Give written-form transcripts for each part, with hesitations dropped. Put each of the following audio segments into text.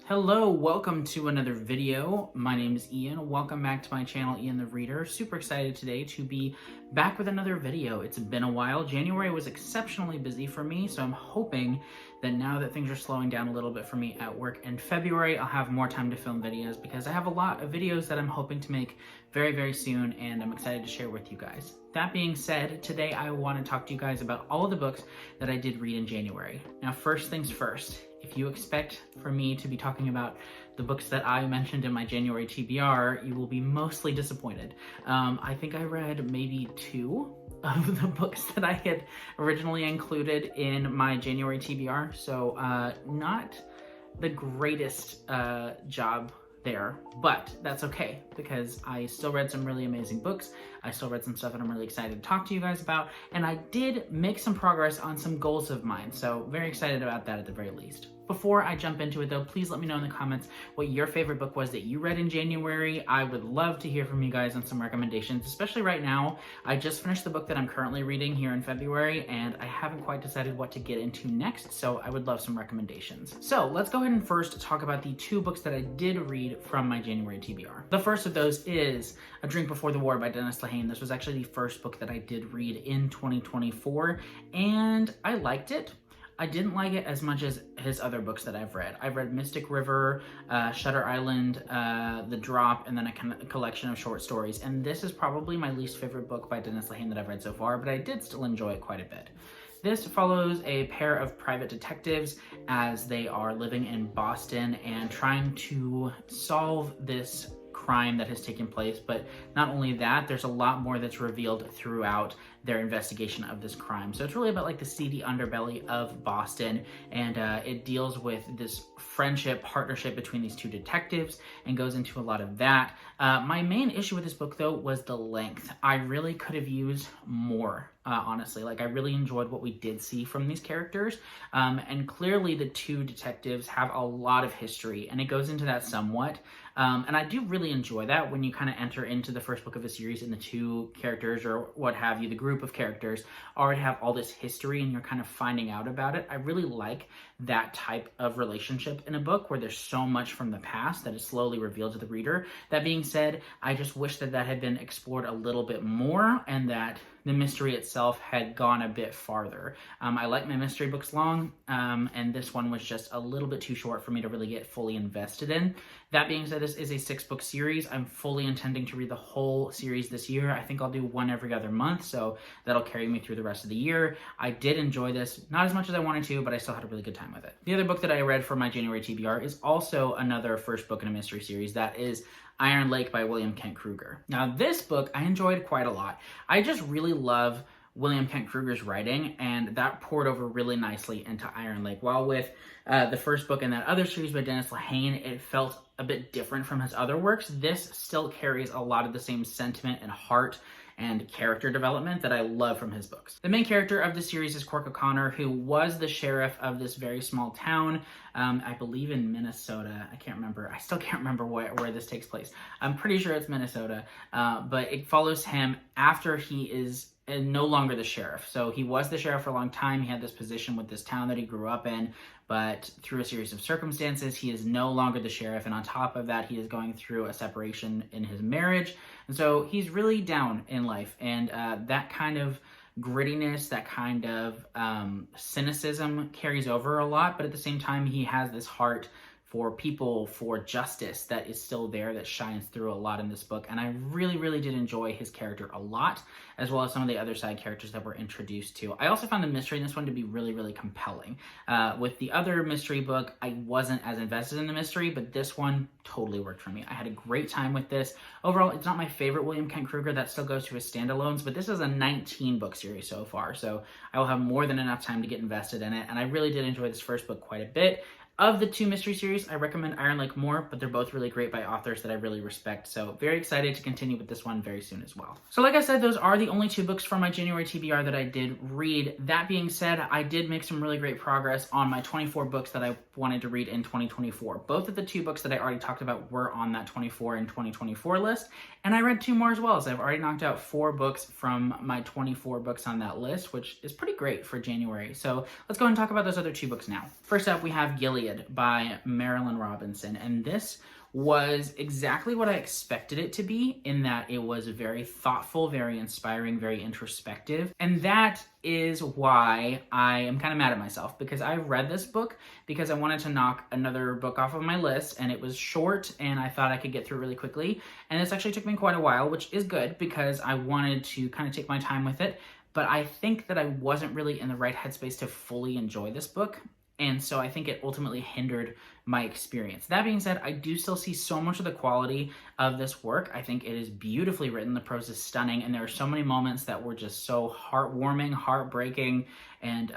Hello, welcome to another video. My name is Ian. Welcome back to my channel, Ian the Reader. Super excited today to be back with another video. It's been a while. January was exceptionally busy for me, so I'm hoping that now that things are slowing down a little bit for me at work in February, I'll have more time to film videos because I have a lot of videos that I'm hoping to make very, very soon, and I'm excited to share with you guys. That being said, today I want to talk to you guys about all of the books that I did read in January. Now, first things first, if you expect for me to be talking about the books that I mentioned in my January TBR, you will be mostly disappointed. I think I read maybe 2 of the books that I had originally included in my January TBR, so not the greatest job there, but that's okay because I still read some really amazing books. I still read some stuff that I'm really excited to talk to you guys about, and I did make some progress on some goals of mine, so very excited about that at the very least. Before I jump into it though, please let me know in the comments what your favorite book was that you read in January. I would love to hear from you guys on some recommendations, especially right now. I just finished the book that I'm currently reading here in February, and I haven't quite decided what to get into next, so I would love some recommendations. So let's go ahead and first talk about the 2 books that I did read from my January TBR. The first of those is A Drink Before the War by Dennis Lehane. This was actually the first book that I did read in 2024, and I liked it. I didn't like it as much as his other books that I've read. I've read Mystic River, Shutter Island, The Drop, and then a collection of short stories. And this is probably my least favorite book by Dennis Lehane that I've read so far, but I did still enjoy it quite a bit. This follows a pair of private detectives as they are living in Boston and trying to solve this crime that has taken place, but not only that, there's a lot more that's revealed throughout their investigation of this crime. So it's really about like the seedy underbelly of Boston, and it deals with this friendship, partnership between these 2 detectives and goes into a lot of that. My main issue with this book though was the length. I really could have used more. Honestly, like I really enjoyed what we did see from these characters, and clearly the 2 detectives have a lot of history, and it goes into that somewhat, and I do really enjoy that when you kind of enter into the first book of a series and the 2 characters or what have you, the group of characters already have all this history and you're kind of finding out about it. I really like that type of relationship in a book where there's so much from the past that is slowly revealed to the reader. That being said, I just wish that that had been explored a little bit more and that the mystery itself had gone a bit farther. I like my mystery books long, and this one was just a little bit too short for me to really get fully invested in. That being said, this is a 6-book series. I'm fully intending to read the whole series this year. I think I'll do one every other month, so that'll carry me through the rest of the year. I did enjoy this, not as much as I wanted to, but I still had a really good time with it. The other book that I read for my January TBR is also another first book in a mystery series. That is Iron Lake by William Kent Kruger. Now, this book I enjoyed quite a lot. I just really love William Kent Kruger's writing, and that poured over really nicely into Iron Lake. While with the first book in that other series by Dennis Lehane, it felt a bit different from his other works, this still carries a lot of the same sentiment and heart and character development that I love from his books. The main character of the series is Cork O'Connor, who was the sheriff of this very small town, I believe in Minnesota. I can't remember. I still can't remember where this takes place. I'm pretty sure it's Minnesota, but it follows him after he is no longer the sheriff. So he was the sheriff for a long time. He had this position with this town that he grew up in, but through a series of circumstances, he is no longer the sheriff. And on top of that, he is going through a separation in his marriage. And so he's really down in life. And that kind of grittiness, that kind of cynicism carries over a lot. But at the same time, he has this heart for people, for justice that is still there, that shines through a lot in this book. And I really, really did enjoy his character a lot, as well as some of the other side characters that we're introduced to. I also found the mystery in this one to be really, really compelling. With the other mystery book, I wasn't as invested in the mystery, but this one totally worked for me. I had a great time with this. Overall, it's not my favorite William Kent Kruger. That still goes to his standalones, but this is a 19-book series so far, so I will have more than enough time to get invested in it, and I really did enjoy this first book quite a bit. Of the 2 mystery series, I recommend Iron Lake more, but they're both really great by authors that I really respect, so very excited to continue with this one very soon as well. So like I said, those are the only 2 books from my January TBR that I did read. That being said, I did make some really great progress on my 24 books that I wanted to read in 2024. Both of the 2 books that I already talked about were on that 24 and 2024 list, and I read 2 more as well, so I've already knocked out 4 books from my 24 books on that list, which is pretty great for January. So let's go ahead and talk about those other 2 books now. First up, we have Gilead Gilead by Marilyn Robinson, and this was exactly what I expected it to be, in that it was very thoughtful, very inspiring, very introspective. And that is why I am kind of mad at myself, because I read this book because I wanted to knock another book off of my list, and it was short and I thought I could get through really quickly. And this actually took me quite a while, which is good because I wanted to kind of take my time with it. But I think that I wasn't really in the right headspace to fully enjoy this book. And so I think it ultimately hindered my experience. That being said, I do still see so much of the quality of this work. I think it is beautifully written. The prose is stunning, and there are so many moments that were just so heartwarming, heartbreaking, and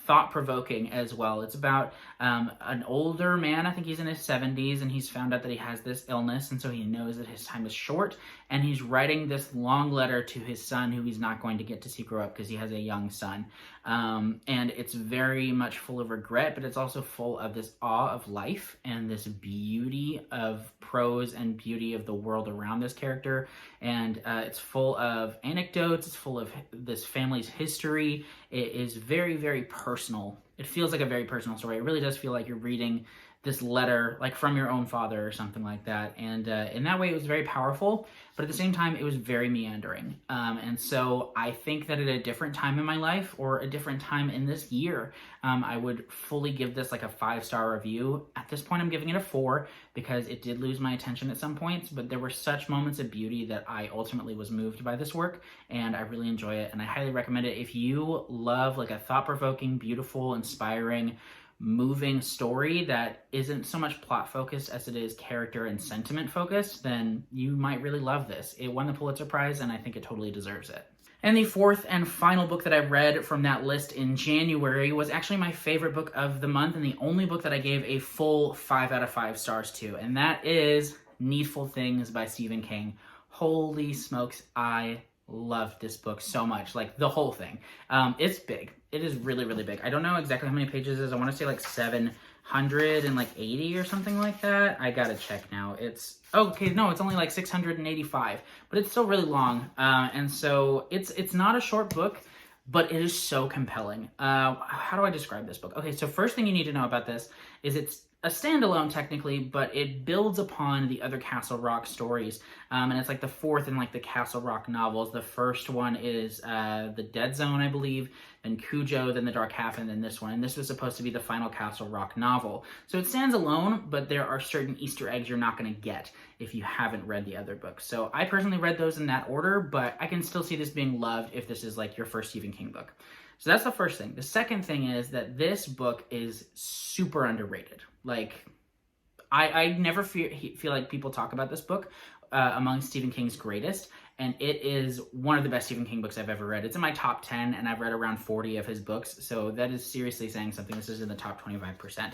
thought-provoking as well. It's about an older man, I think he's in his 70s, and he's found out that he has this illness, and so he knows that his time is short, and he's writing this long letter to his son, who he's not going to get to see grow up because he has a young son. And it's very much full of regret, but it's also full of this awe of life and this beauty of prose and beauty of the world around this character. And it's full of anecdotes, it's full of this family's history. It is very, very personal. It feels like a very personal story. It really does feel like you're reading this letter like from your own father or something like that. And in that way, it was very powerful, but at the same time, it was very meandering. And so I think that at a different time in my life, or a different time in this year, I would fully give this like a 5-star review. At this point, I'm giving it a 4 because it did lose my attention at some points, but there were such moments of beauty that I ultimately was moved by this work, and I really enjoy it, and I highly recommend it. If you love like a thought-provoking, beautiful, inspiring, moving story that isn't so much plot focused as it is character and sentiment focused, then you might really love this. It won the Pulitzer Prize, and I think it totally deserves it. And the fourth and final book that I read from that list in January was actually my favorite book of the month, and the only book that I gave a full 5 out of 5 stars to, and that is Needful Things by Stephen King. Holy smokes, I loved this book so much, like the whole thing. It's big. It is really, really big. I don't know exactly how many pages it is. I want to say like 780 or something like that. I gotta check now. It's okay. No, it's only like 685, but it's still really long. And so it's not a short book, but it is so compelling. How do I describe this book? Okay, so first thing you need to know about this is it's a standalone technically, but it builds upon the other Castle Rock stories. And it's like the fourth in like the Castle Rock novels. The first one is The Dead Zone, I believe, then Cujo, then The Dark Half, and then this one. And this was supposed to be the final Castle Rock novel. So it stands alone, but there are certain Easter eggs you're not going to get if you haven't read the other books. So I personally read those in that order, but I can still see this being loved if this is like your first Stephen King book. So that's the first thing. The second thing is that this book is super underrated. Like, I never feel like people talk about this book among Stephen King's greatest, and it is one of the best Stephen King books I've ever read. It's in my top 10, and I've read around 40 of his books, so that is seriously saying something. This is in the top 25%.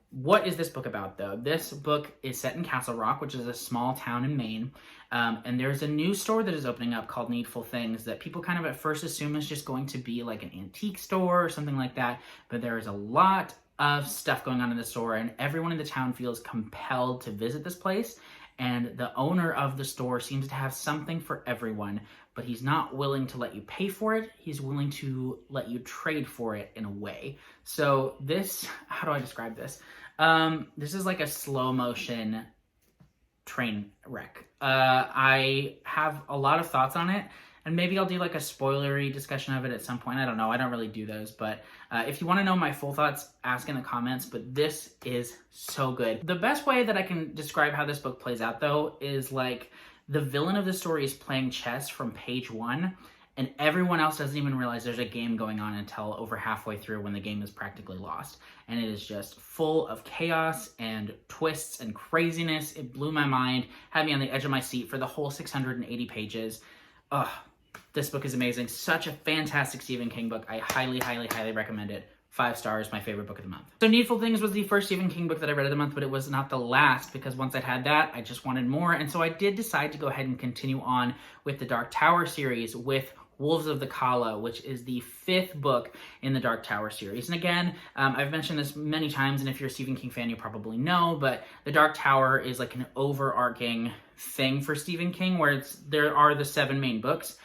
What is this book about, though? This book is set in Castle Rock, which is a small town in Maine, and there's a new store that is opening up called Needful Things that people kind of at first assume is just going to be like an antique store or something like that, but there is a lot of stuff going on in the store, and everyone in the town feels compelled to visit this place. And the owner of the store seems to have something for everyone, but he's not willing to let you pay for it. He's willing to let you trade for it in a way. So this, how do I describe this? This is like a slow motion train wreck. I have a lot of thoughts on it, and maybe I'll do like a spoilery discussion of it at some point. I don't know. I don't really do those, but if you want to know my full thoughts, ask in the comments, but this is so good. The best way that I can describe how this book plays out, though, is like the villain of the story is playing chess from page 1, and everyone else doesn't even realize there's a game going on until over halfway through, when the game is practically lost. And it is just full of chaos and twists and craziness. It blew my mind, had me on the edge of my seat for the whole 680 pages. Ugh. This book is amazing. Such a fantastic Stephen King book. I highly, highly, highly recommend it. 5 stars, my favorite book of the month. So Needful Things was the first Stephen King book that I read of the month, but it was not the last, because once I'd had that, I just wanted more. And so I did decide to go ahead and continue on with the Dark Tower series with Wolves of the Kala, which is the fifth book in the Dark Tower series. And again, I've mentioned this many times, and if you're a Stephen King fan, you probably know, but the Dark Tower is like an overarching thing for Stephen King, where there are the 7 main books,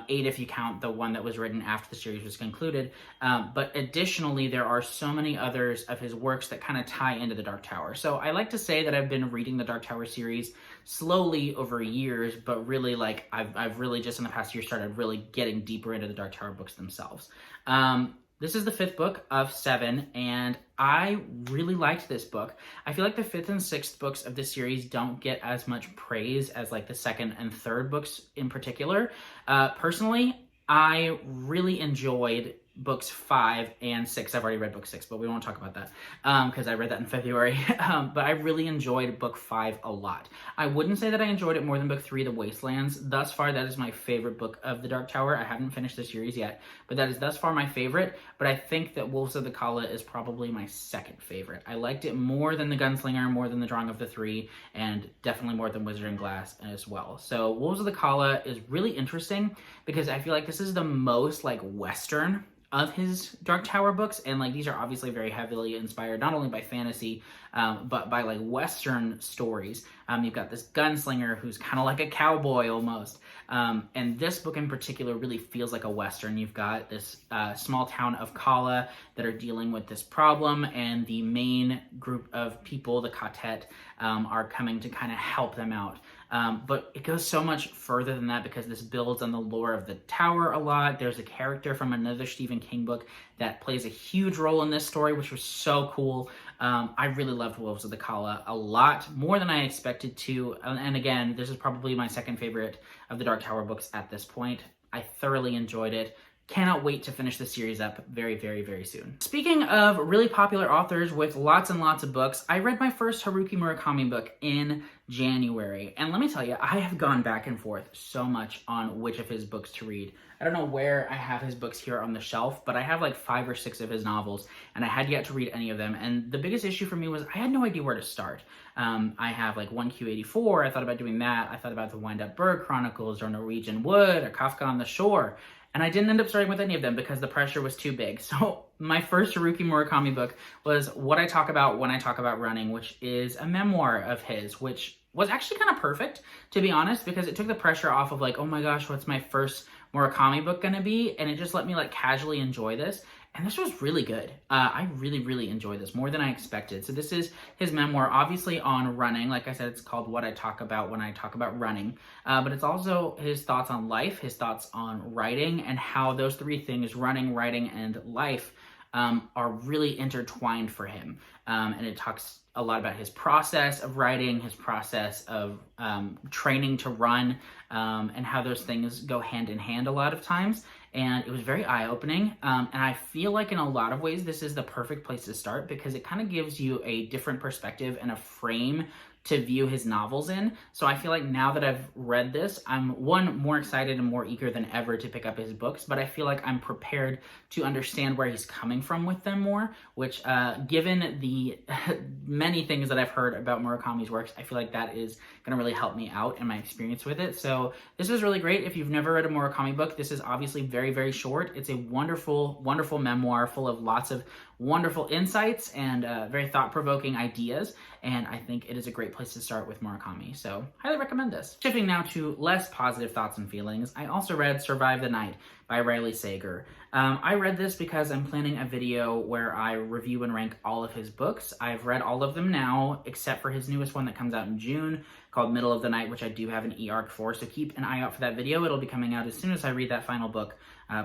8 if you count the one that was written after the series was concluded, but additionally there are so many others of his works that kind of tie into the Dark Tower. So I like to say that I've been reading the Dark Tower series slowly over years, but really like I've really just in the past year started really getting deeper into the Dark Tower books themselves. This is the 5th book of 7, and I really liked this book. I feel like the 5th and 6th books of this series don't get as much praise as like the 2nd and 3rd books in particular. Personally, I really enjoyed books 5 and 6. I've already read book 6, but we won't talk about that because I read that in February. But I really enjoyed book 5 a lot. I wouldn't say that I enjoyed it more than book 3, The Wastelands. Thus far, that is my favorite book of the Dark Tower. I haven't finished the series yet, but that is thus far my favorite. But I think that Wolves of the Kala is probably my 2nd favorite. I liked it more than The Gunslinger, more than The Drawing of the Three, and definitely more than Wizard and Glass as well. So Wolves of the Kala is really interesting because I feel like this is the most like Western of his Dark Tower books, and like these are obviously very heavily inspired not only by fantasy but by like Western stories. You've got this gunslinger who's kind of like a cowboy almost, and this book in particular really feels like a Western. You've got this small town of Kala that are dealing with this problem, and the main group of people, the Katet, are coming to kind of help them out. But it goes so much further than that because this builds on the lore of the tower a lot. There's a character from another Stephen King book that plays a huge role in this story, which was so cool. I really loved Wolves of the Kala a lot, more than I expected to. And again, this is probably my 2nd favorite of the Dark Tower books at this point. I thoroughly enjoyed it. Cannot wait to finish the series up very, very, very soon. Speaking of really popular authors with lots and lots of books, I read my first Haruki Murakami book in January. And let me tell you, I have gone back and forth so much on which of his books to read. I don't know where I have his books here on the shelf, but I have like 5 or 6 of his novels, and I had yet to read any of them. And the biggest issue for me was I had no idea where to start. I have like 1Q84, I thought about doing that. I thought about the Wind Up Bird Chronicles, or Norwegian Wood, or Kafka on the Shore. And I didn't end up starting with any of them because the pressure was too big. So my first Haruki Murakami book was What I Talk About When I Talk About Running, which is a memoir of his, which was actually kind of perfect, to be honest, because it took the pressure off of like, oh my gosh, what's my first Murakami book gonna be? And it just let me like casually enjoy this. And this was really good. I really, really enjoyed this, more than I expected. So this is his memoir, obviously on running. Like I said, it's called What I Talk About When I Talk About Running. But it's also his thoughts on life, his thoughts on writing, and how those 3 things, running, writing, and life, are really intertwined for him. And it talks a lot about his process of writing, his process of training to run, and how those things go hand in hand a lot of times. And it was very eye-opening, and I feel like in a lot of ways this is the perfect place to start because it kind of gives you a different perspective and a frame to view his novels in. So I feel like now that I've read this, I'm more excited and more eager than ever to pick up his books, but I feel like I'm prepared to understand where he's coming from with them more, which given the many things that I've heard about Murakami's works, I feel like that is going to really help me out in my experience with it. So this was really great. If you've never read a Murakami book, this is obviously very, very short. It's a wonderful, wonderful memoir full of lots of wonderful insights and very thought-provoking ideas, and I think it is a great place to start with Murakami, so highly recommend this. Shifting now to less positive thoughts and feelings, I also read Survive the Night by Riley Sager. I read this because I'm planning a video where I review and rank all of his books. I've read all of them now, except for his newest one that comes out in June, called Middle of the Night, which I do have an e-arc for, so keep an eye out for that video. It'll be coming out as soon as I read that final book,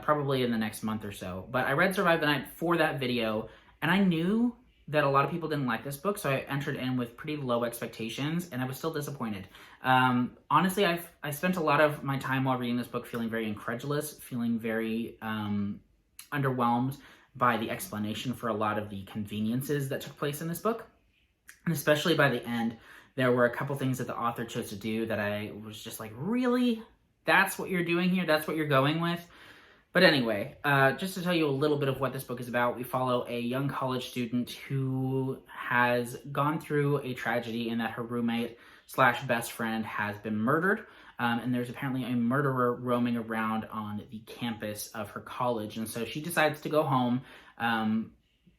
probably in the next month or so. But I read Survive the Night for that video, and I knew that a lot of people didn't like this book, so I entered in with pretty low expectations, and I was still disappointed. Honestly, I spent a lot of my time while reading this book feeling very incredulous, feeling very underwhelmed by the explanation for a lot of the conveniences that took place in this book. And especially by the end, there were a couple things that the author chose to do that I was just like, really? That's what you're doing here? That's what you're going with? But anyway, just to tell you a little bit of what this book is about, we follow a young college student who has gone through a tragedy in that her roommate slash best friend has been murdered. And there's apparently a murderer roaming around on the campus of her college. And so she decides to go home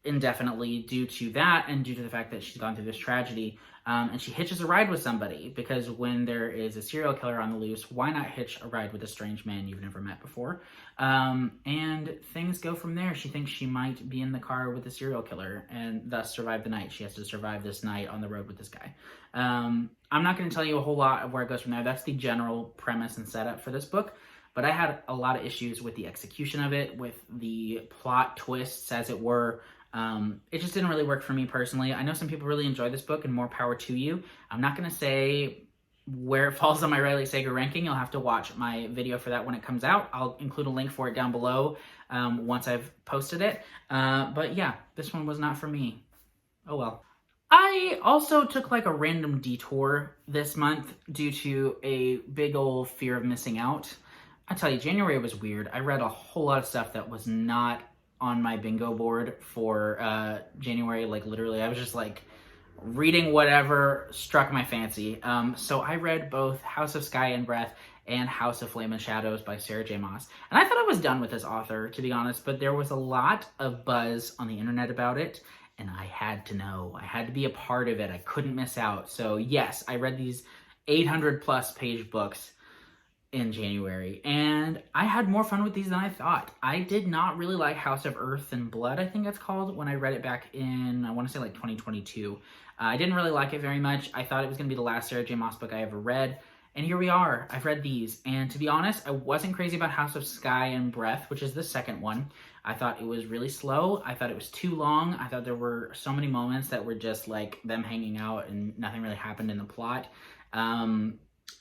indefinitely due to that and due to the fact that she's gone through this tragedy. And she hitches a ride with somebody, because when there is a serial killer on the loose, why not hitch a ride with a strange man you've never met before? And things go from there. She thinks she might be in the car with the serial killer and thus survive the night. She has to survive this night on the road with this guy. I'm not going to tell you a whole lot of where it goes from there. That's the general premise and setup for this book. But I had a lot of issues with the execution of it, with the plot twists, as it were. It just didn't really work for me personally. I know some people really enjoy this book, and more power to you. I'm not going to say where it falls on my Riley Sager ranking. You'll have to watch my video for that when it comes out. I'll include a link for it down below once I've posted it. But yeah, this one was not for me. Oh well. I also took like a random detour this month due to a big old fear of missing out. I tell you, January was weird. I read a whole lot of stuff that was not on my bingo board for January. Like literally, I was just like reading whatever struck my fancy. So I read both House of Sky and Breath and House of Flame and Shadows by Sarah J. Maas. And I thought I was done with this author, to be honest, but there was a lot of buzz on the internet about it, and I had to know. I had to be a part of it. I couldn't miss out. So yes, I read these 800 plus page books in January, and I had more fun with these than I thought. I did not really like House of Earth and Blood, I think it's called, when I read it back in, I want to say like 2022. I didn't really like it very much. I thought it was going to be the last Sarah J. Maas book I ever read, and here we are. I've read these, and to be honest, I wasn't crazy about House of Sky and Breath, which is the second one. I thought it was really slow. I thought it was too long. I thought there were so many moments that were just like them hanging out and nothing really happened in the plot.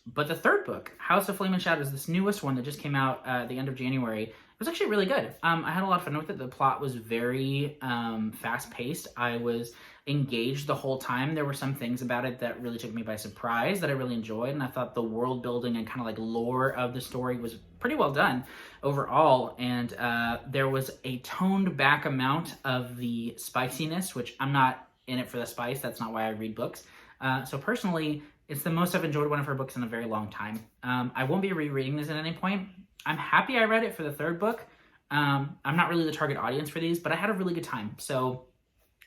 But the third book, House of Flame and Shadows, this newest one that just came out at the end of January, it was actually really good. I had a lot of fun with it. The plot was very fast-paced. I was engaged the whole time. There were some things about it that really took me by surprise that I really enjoyed, and I thought the world building and kind of like lore of the story was pretty well done overall, and there was a toned back amount of the spiciness, which I'm not in it for the spice. That's not why I read books. So personally, it's the most I've enjoyed one of her books in a very long time. I won't be rereading this at any point. I'm happy I read it for the third book. I'm not really the target audience for these, but I had a really good time. So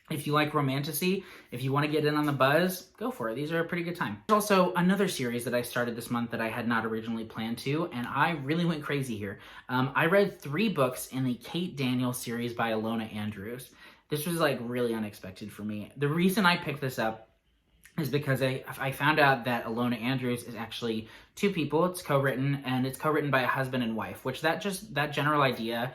if you like romantasy, if you want to get in on the buzz, go for it. These are a pretty good time. There's also another series that I started this month that I had not originally planned to, and I really went crazy here. I read 3 books in the Kate Daniels series by Alona Andrews. This was like really unexpected for me. The reason I picked this up is because I found out that Alona Andrews is actually 2 people. It's co-written, and it's co-written by a husband and wife, which that general idea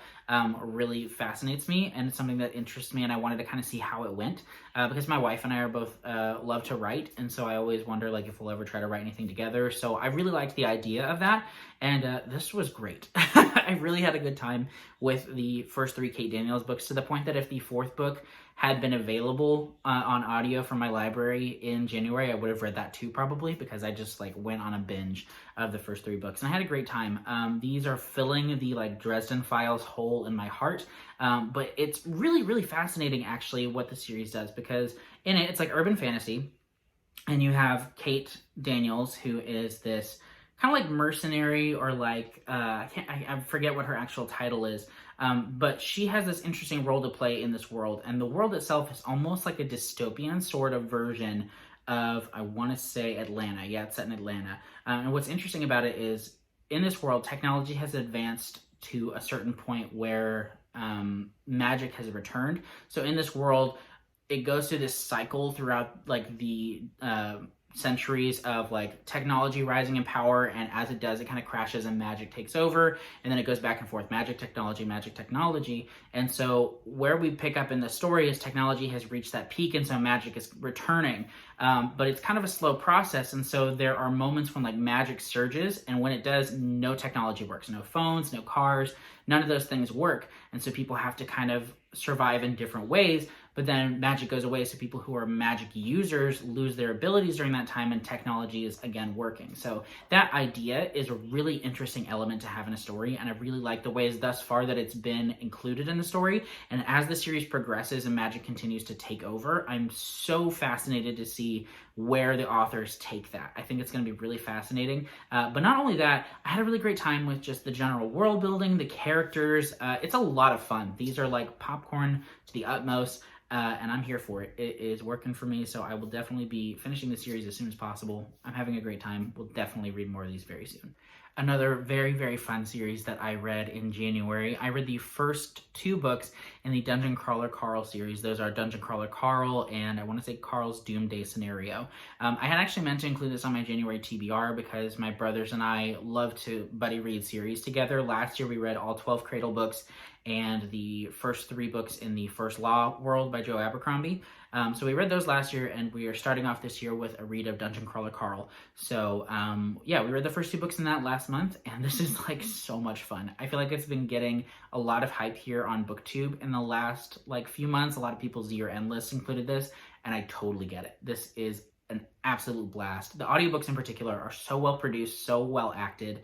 really fascinates me, and it's something that interests me, and I wanted to kind of see how it went, because my wife and I are both love to write, and so I always wonder like if we'll ever try to write anything together. So I really liked the idea of that, and this was great. I really had a good time with the first 3 Kate Daniels books, to the point that if the 4th book had been available on audio from my library in January, I would have read that too, probably, because I just like went on a binge of the first 3 books, and I had a great time. These are filling the like Dresden Files hole in my heart, but it's really, really fascinating actually what the series does, because in it, it's like urban fantasy, and you have Kate Daniels, who is this kind of like mercenary, or like I forget what her actual title is, but she has this interesting role to play in this world, and the world itself is almost like a dystopian sort of version of, I want to say, Atlanta. Yeah, it's set in Atlanta. And what's interesting about it is, in this world, technology has advanced to a certain point where magic has returned. So in this world, it goes through this cycle throughout like the centuries of like technology rising in power, and as it does, it kind of crashes and magic takes over, and then it goes back and forth, magic, technology. And so where we pick up in the story is technology has reached that peak, and so magic is returning, but it's kind of a slow process, and so there are moments when like magic surges, and when it does, no technology works, no phones, no cars, none of those things work, and so people have to kind of survive in different ways. but then magic goes away, so people who are magic users lose their abilities during that time, and technology is again working. So that idea is a really interesting element to have in a story, and I really like the ways thus far that it's been included in the story. And as the series progresses and magic continues to take over, I'm so fascinated to see where the authors take that. I think it's going to be really fascinating. But not only that, I had a really great time with just the general world building, the characters. It's a lot of fun. These are like popcorn to the utmost. And I'm here for it. It is working for me, so I will definitely be finishing the series as soon as possible. I'm having a great time. We'll definitely read more of these very soon. Another very, very fun series that I read in January. I read the first 2 books in the Dungeon Crawler Carl series. Those are Dungeon Crawler Carl and I want to say Carl's Doomsday Scenario. I had actually meant to include this on my January TBR because my brothers and I love to buddy read series together. Last year we read all 12 Cradle books and the first 3 books in the First Law World by Joe Abercrombie. So we read those last year, and we are starting off this year with a read of Dungeon Crawler Carl. So yeah, we read the first 2 books in that last month, and this is like so much fun. I feel like it's been getting a lot of hype here on BookTube in the last like few months. A lot of people's year-end lists included this, and I totally get it. This is an absolute blast. The audiobooks in particular are so well produced, so well acted.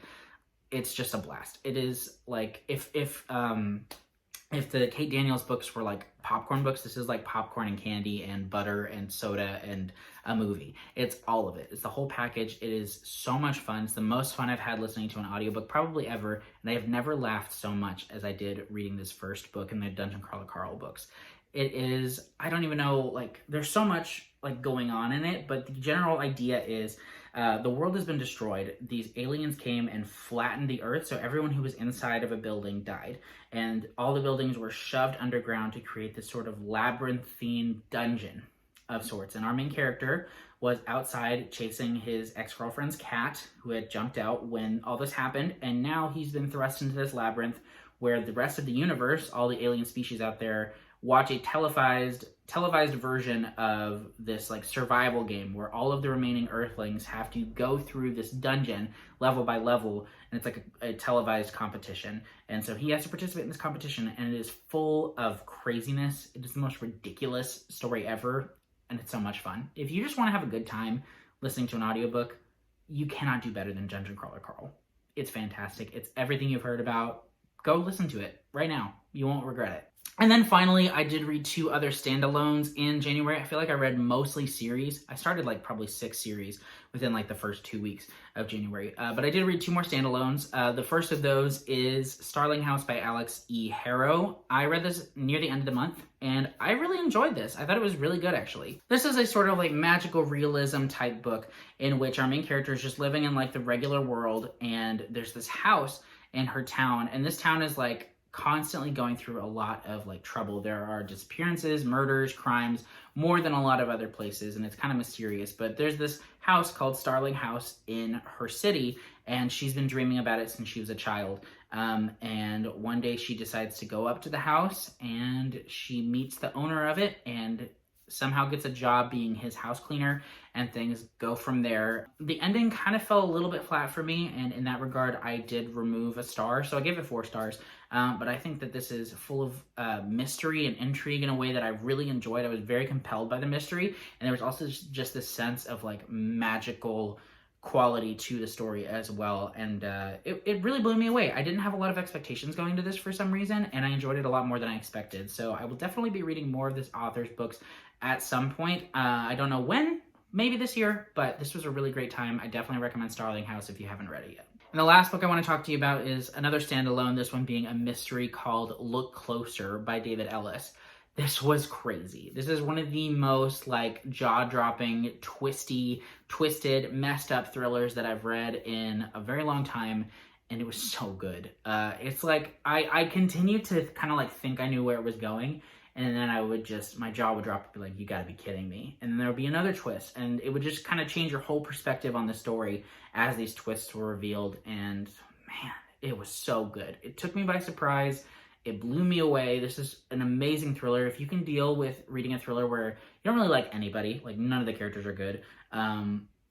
It's just a blast. It is like if the Kate Daniels books were like popcorn books, this is like popcorn and candy and butter and soda and a movie. It's all of it. It's the whole package. It is so much fun. It's the most fun I've had listening to an audiobook probably ever, and I have never laughed so much as I did reading this first book in the Dungeon Crawler Carl books. It is, I don't even know, like, there's so much like going on in it, but the general idea is the world has been destroyed. These aliens came and flattened the earth, so everyone who was inside of a building died. And all the buildings were shoved underground to create this sort of labyrinthine dungeon of sorts. And our main character was outside chasing his ex-girlfriend's cat, who had jumped out when all this happened. And now he's been thrust into this labyrinth where the rest of the universe, all the alien species out there, watch a televised version of this like survival game where all of the remaining Earthlings have to go through this dungeon level by level, and it's like a televised competition. And so he has to participate in this competition, and it is full of craziness. It is the most ridiculous story ever, and it's so much fun. If you just want to have a good time listening to an audiobook, you cannot do better than Dungeon Crawler Carl. It's fantastic. It's everything you've heard about. Go listen to it right now. You won't regret it. And then finally, I did read 2 other standalones in January. I feel like I read mostly series. I started like probably 6 series within like the first 2 weeks of January. But I did read 2 more standalones. The first of those is Starling House by Alex E. Harrow. I read this near the end of the month, and I really enjoyed this. I thought it was really good, actually. This is a sort of like magical realism type book in which our main character is just living in like the regular world, and there's this house in her town, and this town is like constantly going through a lot of like trouble. There are disappearances, murders, crimes, more than a lot of other places, and it's kind of mysterious. But there's this house called Starling House in her city, and she's been dreaming about it since she was a child. And one day she decides to go up to the house, and she meets the owner of it, and somehow gets a job being his house cleaner, and things go from there. The ending kind of fell a little bit flat for me, and in that regard, I did remove a star, so I gave it 4 stars. But I think that this is full of mystery and intrigue in a way that I really enjoyed. I was very compelled by the mystery, and there was also just this sense of like magical quality to the story as well, and it really blew me away. I didn't have a lot of expectations going into this for some reason, and I enjoyed it a lot more than I expected. So I will definitely be reading more of this author's books at some point. I don't know when, maybe this year, but this was a really great time. I definitely recommend Starling House if you haven't read it yet. And the last book I want to talk to you about is another standalone, this one being a mystery called Look Closer by David Ellis. This was crazy. This is one of the most like jaw-dropping, twisted, messed up thrillers that I've read in a very long time, and it was so good. It's like I continued to kind of like think I knew where it was going, and then I would just, my jaw would drop and be like, you gotta be kidding me. And then there would be another twist, and it would just kind of change your whole perspective on the story as these twists were revealed. And man, it was so good. It took me by surprise. It blew me away. This is an amazing thriller. If you can deal with reading a thriller where you don't really like anybody, like none of the characters are good,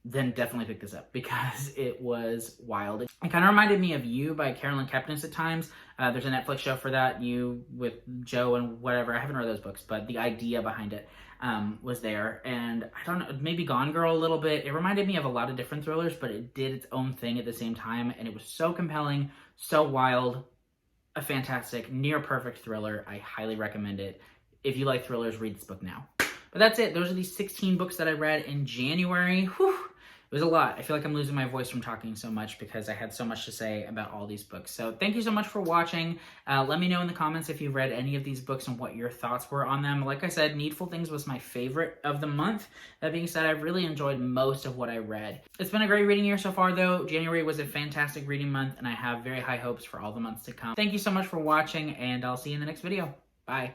then definitely pick this up because it was wild. It kind of reminded me of You by Carolyn Kepnes at times. There's a Netflix show for that, You with Joe and whatever. I haven't read those books, but the idea behind it was there. And I don't know, maybe Gone Girl a little bit. It reminded me of a lot of different thrillers, but it did its own thing at the same time. And it was so compelling, so wild, a fantastic, near perfect thriller. I highly recommend it. If you like thrillers, read this book now. But that's it. Those are these 16 books that I read in January. Whew. It was a lot. I feel like I'm losing my voice from talking so much because I had so much to say about all these books. So thank you so much for watching. Let me know in the comments if you've read any of these books and what your thoughts were on them. Like I said, Needful Things was my favorite of the month. That being said, I've really enjoyed most of what I read. It's been a great reading year so far, though. January was a fantastic reading month, and I have very high hopes for all the months to come. Thank you so much for watching, and I'll see you in the next video. Bye.